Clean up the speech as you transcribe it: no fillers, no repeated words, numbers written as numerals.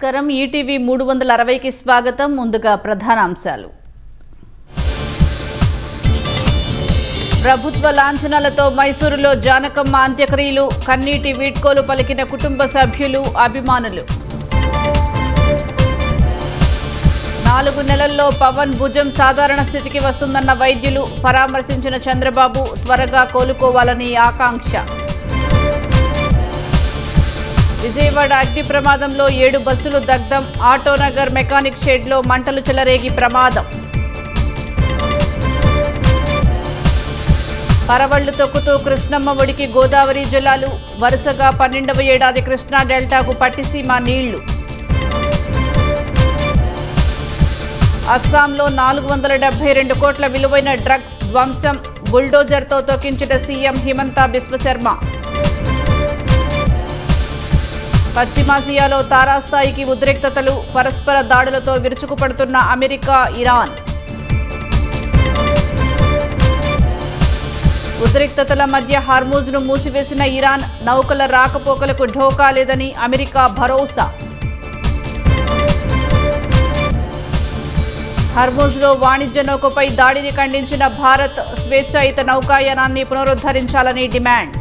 నమస్కారం. ఈటీవీ 360కి స్వాగతం. ముందుగా ప్రధాన అంశాలు. ప్రభుత్వ లాంఛనాలతో మైసూరులో జానకమ్మ అంత్యక్రియలు. కన్నీటి వీడ్కోలు పలికిన కుటుంబ సభ్యులు, అభిమానులు. 4 నెలల్లో పవన్ భుజం సాధారణ స్థితికి వస్తుందన్న వైద్యులు. పరామర్శించిన చంద్రబాబు త్వరగా కోలుకోవాలని ఆకాంక్ష. విజయవాడ అగ్ని ప్రమాదంలో 7 బస్సులు దగ్ధం. ఆటోనగర్ మెకానిక్ షెడ్లో మంటలు చెలరేగి ప్రమాదం. పరవళ్లు తొక్కుతూ కృష్ణమ్మ ఒడికి గోదావరి జలాలు. వరుసగా 12వ ఏడాది కృష్ణా డెల్టాకు పట్టిసీమ నీళ్లు. అస్సాంలో 472 కోట్ల విలువైన డ్రగ్స్ ధ్వంసం. బుల్డోజర్తో తొక్కించిన సీఎం హిమంత బిశ్వశర్మ. పశ్చిమాసియాలో తారాస్థాయికి ఉద్రిక్తతలు. పరస్పర దాడులతో విరుచుకుపడుతున్న అమెరికా, ఇరాన్. ఉద్రిక్తతల మధ్య హార్మూజ్ను మూసివేసిన ఇరాన్. నౌకల రాకపోకలకు ఢోకా లేదని అమెరికా భరోసా. హార్మూజ్లో వాణిజ్య నౌకపై దాడిని ఖండించిన భారత్. స్వేచ్ఛాయుత నౌకాయానాన్ని పునరుద్ధరించాలని డిమాండ్.